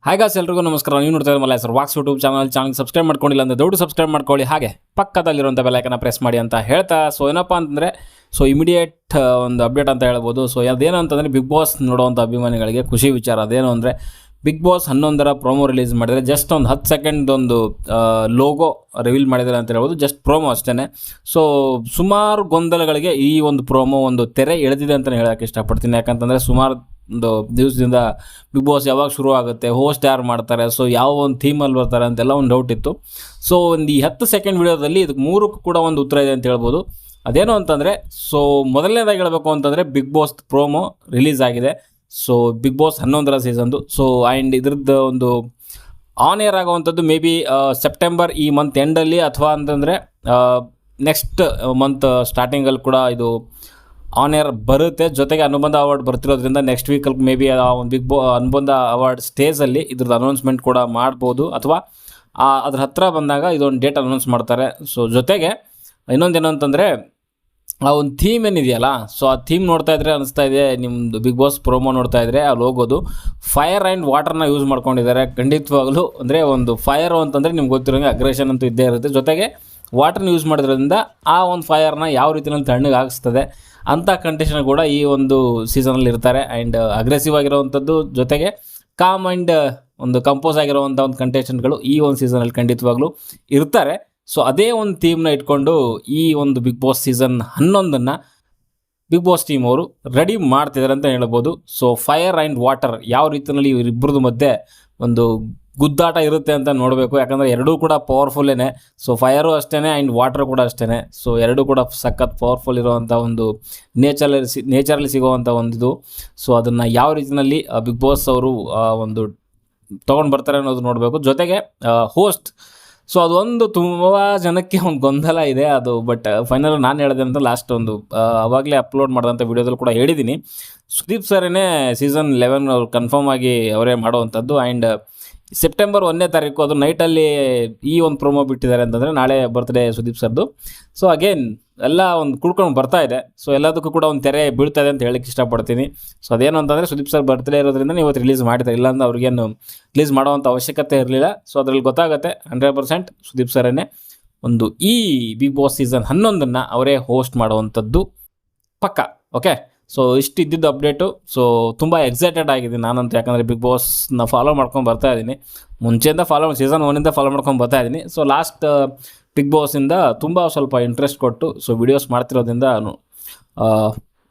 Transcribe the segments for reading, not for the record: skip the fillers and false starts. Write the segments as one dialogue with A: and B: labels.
A: Hi guys, ಎಲ್ರಿಗೂ ನಮಸ್ಕಾರ. ನೀವು ನೋಡ್ತಾ ಇದ್ದೀರಾ sir walks YouTube channel subscribe ಮಾಡ್ಕೊಂಡಿಲ್ಲ ಅಂದರೆ ದೊಡ್ಡ ಸಬ್ಸ್ಕ್ರೈಬ್ ಮಾಡ್ಕೊಳ್ಳಿ, ಹಾಗೆ ಪಕ್ಕದಲ್ಲಿರುವಂಥ ಬೆಲ್ಲೈಕನ್ನ ಪ್ರೆಸ್ ಮಾಡಿ ಅಂತ ಹೇಳ್ತಾ, ಸೊ ಏನಪ್ಪ ಅಂತಂದರೆ ಇಮಿಡಿಯೇಟ್ ಒಂದು ಅಪ್ಡೇಟ್ ಅಂತ ಹೇಳ್ಬೋದು. ಸೊ ಅದೇನು ಅಂತಂದರೆ ಬಿಗ್ ಬಾಸ್ ನೋಡುವಂಥ ಅಭಿಮಾನಿಗಳಿಗೆ ಖುಷಿ ವಿಚಾರ. ಅದೇನು ಅಂದರೆ ಬಿಗ್ ಬಾಸ್ 11ರ ಪ್ರೋಮೋ ರಿಲೀಸ್ ಮಾಡಿದರೆ ಜಸ್ಟ್ ಒಂದು 10 ಸೆಕೆಂಡ್ ಒಂದು ಲೋಗೋ ರಿವೀಲ್ ಮಾಡಿದ್ದಾರೆ ಅಂತ ಹೇಳ್ಬೋದು. ಜಸ್ಟ್ ಪ್ರೋಮೋ ಅಷ್ಟೇ. ಸೊ ಸುಮಾರು ಗೊಂದಲಗಳಿಗೆ ಈ ಒಂದು ಪ್ರೋಮೋ ಒಂದು ತೆರೆ ಎಳೆದಿದೆ ಅಂತಲೇ ಹೇಳೋಕ್ಕೆ ಇಷ್ಟಪಡ್ತೀನಿ. ಯಾಕಂತಂದರೆ ಸುಮಾರು ಒಂದು ದಿವಸದಿಂದ ಬಿಗ್ ಬಾಸ್ ಯಾವಾಗ ಶುರು ಆಗುತ್ತೆ, ಹೋಸ್ಟ್ ಯಾರು ಮಾಡ್ತಾರೆ, ಸೊ ಯಾವ ಒಂದು ಥೀಮಲ್ಲಿ ಬರ್ತಾರೆ ಅಂತೆಲ್ಲ ಒಂದು ಡೌಟ್ ಇತ್ತು. ಸೊ ಒಂದು ಈ 10 ಸೆಕೆಂಡ್ ವಿಡಿಯೋದಲ್ಲಿ ಇದಕ್ಕೆ 3ಕ್ಕೂ ಕೂಡ ಒಂದು ಉತ್ತರ ಇದೆ ಅಂತ ಹೇಳ್ಬೋದು. ಅದೇನು ಅಂತಂದರೆ, ಸೊ ಮೊದಲನೇದಾಗಿ ಹೇಳಬೇಕು ಅಂತಂದರೆ ಬಿಗ್ ಬಾಸ್ ಪ್ರೋಮೋ ರಿಲೀಸ್ ಆಗಿದೆ. ಸೊ ಬಿಗ್ ಬಾಸ್ 11ರ ಸೀಸನ್ದು. ಸೊ ಆ್ಯಂಡ್ ಇದ್ರದ್ದು ಒಂದು ಆನ್ ಏರ್ ಆಗುವಂಥದ್ದು ಮೇ ಬಿ ಸೆಪ್ಟೆಂಬರ್ ಈ ಮಂತ್ ಎಂಡಲ್ಲಿ, ಅಥವಾ ಅಂತಂದರೆ ನೆಕ್ಸ್ಟ್ ಮಂತ್ ಸ್ಟಾರ್ಟಿಂಗಲ್ಲಿ ಕೂಡ ಇದು ಆನ್ ಏರ್ ಬರುತ್ತೆ. ಜೊತೆಗೆ ಅನುಬಂಧ ಅವಾರ್ಡ್ ಬರ್ತಿರೋದ್ರಿಂದ ನೆಕ್ಸ್ಟ್ ವೀಕಲ್ಲಿ ಮೇ ಬಿ ಒಂದು ಅನುಬಂಧ ಅವಾರ್ಡ್ ಸ್ಟೇಜಲ್ಲಿ ಇದ್ರದ್ದು ಅನೌನ್ಸ್ಮೆಂಟ್ ಕೂಡ ಮಾಡ್ಬೋದು, ಅಥವಾ ಅದ್ರ ಹತ್ತಿರ ಬಂದಾಗ ಇದೊಂದು ಡೇಟ್ ಅನೌನ್ಸ್ ಮಾಡ್ತಾರೆ. ಸೊ ಜೊತೆಗೆ ಇನ್ನೊಂದೇನು ಅಂತಂದರೆ ಆ ಒಂದು ಥೀಮ್ ಏನಿದೆಯಲ್ಲ, ಸೊ ಆ ಥೀಮ್ ನೋಡ್ತಾ ಇದ್ರೆ ಅನಿಸ್ತಾ ಇದೆ, ನಿಮ್ಮದು ಬಿಗ್ ಬಾಸ್ ಪ್ರೋಮೋ ನೋಡ್ತಾ ಇದ್ದರೆ ಆ ಲೋಗೋದು ಫೈರ್ ಆ್ಯಂಡ್ ವಾಟರ್ನ ಯೂಸ್ ಮಾಡ್ಕೊಂಡಿದ್ದಾರೆ. ಖಂಡಿತವಾಗಲೂ ಅಂದರೆ ಒಂದು ಫೈರು ಅಂತಂದರೆ ನಿಮ್ಗೆ ಗೊತ್ತಿರೋಂಗೆ ಅಗ್ರೆಷನ್ ಅಂತೂ ಇದ್ದೇ ಇರುತ್ತೆ. ಜೊತೆಗೆ ವಾಟರ್ನ ಯೂಸ್ ಮಾಡೋದ್ರಿಂದ ಆ ಒಂದು ಫೈರ್ನ ಯಾವ ರೀತಿಯಲ್ಲಿ ತಣ್ಣಗೆ ಆಗಿಸ್ತದೆ ಅಂಥ ಕಂಡೀಷನ್ ಕೂಡ ಈ ಒಂದು ಸೀಸನಲ್ಲಿ ಇರ್ತಾರೆ. ಆ್ಯಂಡ್ ಅಗ್ರೆಸಿವ್ ಆಗಿರೋವಂಥದ್ದು, ಜೊತೆಗೆ ಕಾಮ್ ಆ್ಯಂಡ್ ಒಂದು ಕಂಪೋಸ್ ಆಗಿರೋವಂಥ ಒಂದು ಕಂಟೆಸ್ಟೆಂಟ್ಗಳು ಈ ಒಂದು ಸೀಸನಲ್ಲಿ ಖಂಡಿತವಾಗ್ಲೂ ಇರ್ತಾರೆ. ಸೊ ಅದೇ ಒಂದು ಥೀಮ್ನ ಇಟ್ಕೊಂಡು ಈ ಒಂದು ಬಿಗ್ ಬಾಸ್ ಸೀಸನ್ 11ನ್ನು ಬಿಗ್ ಬಾಸ್ ಟೀಮ್ ಅವರು ರೆಡಿ ಮಾಡ್ತಿದ್ದಾರೆ ಅಂತ ಹೇಳ್ಬೋದು. ಸೊ ಫೈರ್ ಆ್ಯಂಡ್ ವಾಟರ್ ಯಾವ ರೀತಿಯಲ್ಲಿ ಇವರಿಬ್ಬರದ್ದು ಮಧ್ಯೆ ಒಂದು ಗುದ್ದಾಟ ಇರುತ್ತೆ ಅಂತ ನೋಡಬೇಕು. ಯಾಕಂದರೆ ಎರಡೂ ಕೂಡ ಪವರ್ಫುಲ್ಲೇನೆ. ಸೊ ಫೈರು ಅಷ್ಟೇ ಆ್ಯಂಡ್ ವಾಟರ್ ಕೂಡ ಅಷ್ಟೇ. ಸೊ ಎರಡೂ ಕೂಡ ಸಖತ್ ಪವರ್ಫುಲ್ ಇರುವಂಥ ಒಂದು ನೇಚರಲ್ಲಿ ಸಿಗುವಂಥ ಒಂದಿದು. ಸೊ ಅದನ್ನು ಯಾವ ರೀತಿಯಲ್ಲಿ ಬಿಗ್ ಬಾಸ್ ಅವರು ಒಂದು ತೊಗೊಂಡು ಬರ್ತಾರೆ ಅನ್ನೋದು ನೋಡಬೇಕು. ಜೊತೆಗೆ ಹೋಸ್ಟ್, ಸೊ ಅದೊಂದು ತುಂಬ ಜನಕ್ಕೆ ಒಂದು ಗೊಂದಲ ಇದೆ ಅದು. ಬಟ್ ಫೈನಲ್ ನಾನು ಹೇಳಿದೆ ಅಂತ ಲಾಸ್ಟ್ ಒಂದು ಅವಾಗಲೇ ಅಪ್ಲೋಡ್ ಮಾಡಿದಂಥ ವಿಡಿಯೋದಲ್ಲಿ ಕೂಡ ಹೇಳಿದ್ದೀನಿ. ಸುದೀಪ್ ಸರೇ ಸೀಸನ್ 11 ಅವ್ರು ಕನ್ಫರ್ಮ್ ಆಗಿ ಅವರೇ ಮಾಡೋವಂಥದ್ದು. ಆ್ಯಂಡ್ ಸೆಪ್ಟೆಂಬರ್ 1ನೇ ತಾರೀಕು ಅದು ನೈಟಲ್ಲಿ ಈ ಒಂದು ಪ್ರೋಮೋ ಬಿಟ್ಟಿದ್ದಾರೆ ಅಂತಂದರೆ ನಾಳೆ ಬರ್ತ್ಡೇ ಸುದೀಪ್ ಸರ್ದು. ಸೊ ಅಗೇನ್ ಎಲ್ಲ ಒಂದು ಕುಡ್ಕೊಂಡು ಬರ್ತಾ ಇದೆ. ಸೊ ಎಲ್ಲದಕ್ಕೂ ಕೂಡ ಒಂದು ತೆರೆ ಬೀಳ್ತಾ ಇದೆ ಅಂತ ಹೇಳಕ್ಕೆ ಇಷ್ಟಪಡ್ತೀನಿ. ಸೊ ಅದೇನು ಅಂತಂದರೆ ಸುದೀಪ್ ಸರ್ ಬರ್ತ್ಡೇ ಇರೋದ್ರಿಂದ ಇವತ್ತು ರಿಲೀಸ್ ಮಾಡಿದ್ದಾರೆ, ಇಲ್ಲಾಂದ್ರೆ ಅವ್ರಿಗೇನು ರಿಲೀಸ್ ಮಾಡೋವಂಥ ಅವಶ್ಯಕತೆ ಇರಲಿಲ್ಲ. ಸೊ ಅದರಲ್ಲಿ ಗೊತ್ತಾಗುತ್ತೆ 100% ಸುದೀಪ್ ಸರೇ ಒಂದು ಈ ಬಿಗ್ ಬಾಸ್ ಸೀಸನ್ 11ನ್ನು ಅವರೇ ಹೋಸ್ಟ್ ಮಾಡುವಂಥದ್ದು ಪಕ್ಕ. ಓಕೆ, ಸೊ ಇಷ್ಟು ಇದ್ದಿದ್ದು ಅಪ್ಡೇಟು. ಸೊ ತುಂಬ ಎಕ್ಸೈಟೆಡ್ ಆಗಿದ್ದೀನಿ ನಾನಂತೂ, ಯಾಕಂದರೆ ಬಿಗ್ ಬಾಸ್ನ ಫಾಲೋ ಮಾಡ್ಕೊಂಡು ಬರ್ತಾ ಇದ್ದೀನಿ. ಮುಂಚೆಯಿಂದ ಸೀಸನ್ 1ಇಂದ ಫಾಲೋ ಮಾಡ್ಕೊಂಡು ಬರ್ತಾ ಇದ್ದೀನಿ. ಸೊ ಲಾಸ್ಟ್ ಬಿಗ್ ಬಾಸಿಂದ ತುಂಬ ಸ್ವಲ್ಪ ಇಂಟ್ರೆಸ್ಟ್ ಕೊಟ್ಟು ಸೊ ವಿಡಿಯೋಸ್ ಮಾಡ್ತಿರೋದ್ರಿಂದ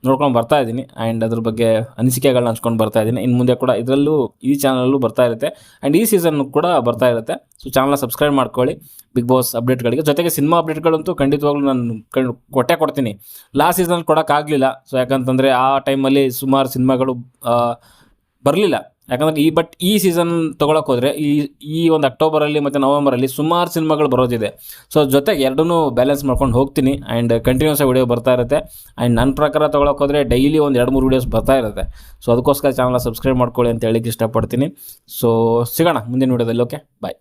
A: ನೋಡ್ಕೊಂಡು ಬರ್ತಾ ಇದ್ದೀನಿ. ಆ್ಯಂಡ್ ಅದ್ರ ಬಗ್ಗೆ ಅನಿಸಿಕೆಗಳನ್ನ ಹಂಚ್ಕೊಂಡು ಬರ್ತಾ ಇದ್ದೀನಿ. ಇನ್ನು ಮುಂದೆ ಕೂಡ ಇದರಲ್ಲೂ ಈ ಚಾನಲಲ್ಲೂ ಬರ್ತಾ ಇರುತ್ತೆ. ಆ್ಯಂಡ್ ಈ ಸೀಸನ್ ಕೂಡ ಬರ್ತಾ ಇರುತ್ತೆ. ಸೊ ಚಾನಲ್ನ ಸಬ್ಸ್ಕ್ರೈಬ್ ಮಾಡ್ಕೊಳ್ಳಿ ಬಿಗ್ ಬಾಸ್ ಅಪ್ಡೇಟ್ಗಳಿಗೆ. ಜೊತೆಗೆ ಸಿನಿಮಾ ಅಪ್ಡೇಟ್ಗಳಂತೂ ಖಂಡಿತವಾಗ್ಲೂ ನಾನು ಕೊಡ್ತೀನಿ. ಲಾಸ್ಟ್ ಸೀಸನಲ್ಲಿ ಕೊಡೋಕ್ಕಾಗಲಿಲ್ಲ. ಸೊ ಯಾಕಂತಂದರೆ ಆ ಟೈಮಲ್ಲಿ ಸುಮಾರು ಸಿನಿಮಾಗಳು ಬರಲಿಲ್ಲ. ಯಾಕಂದರೆ ಈ ಸೀಸನ್ ತೊಗೊಳಕ್ಕೆ ಹೋದರೆ ಈ ಒಂದು ಅಕ್ಟೋಬರಲ್ಲಿ ಮತ್ತು ನವಂಬರಲ್ಲಿ ಸುಮಾರು ಸಿನಿಮಾಗಳು ಬರೋದಿದೆ. ಸೊ ಜೊತೆಗೆ ಎರಡನ್ನೂ ಬ್ಯಾಲೆನ್ಸ್ ಮಾಡ್ಕೊಂಡು ಹೋಗ್ತೀನಿ. ಆ್ಯಂಡ್ ಕಂಟಿನ್ಯೂಸ್ ಆಗಿ ವಿಡಿಯೋ ಬರ್ತಾ ಇರುತ್ತೆ. ಆ್ಯಂಡ್ ನನ್ನ ಪ್ರಕಾರ ತೊಗೊಳಕ್ಕೆ ಹೋದರೆ ಡೈಲಿ ಒಂದು 2-3 ವೀಡಿಯೋಸ್ ಬರ್ತಾ ಇರುತ್ತೆ. ಸೊ ಅದಕ್ಕೋಸ್ಕರ ಚಾನಲ್ನ ಸಬ್ಸ್ಕ್ರೈಬ್ ಮಾಡ್ಕೊಳ್ಳಿ ಅಂತ ಹೇಳಿಕ್ಕೆ ಇಷ್ಟಪಡ್ತೀನಿ. ಸೊ ಸಿಗೋಣ ಮುಂದಿನ ವೀಡಿಯೋದಲ್ಲಿ. ಓಕೆ, ಬಾಯ್.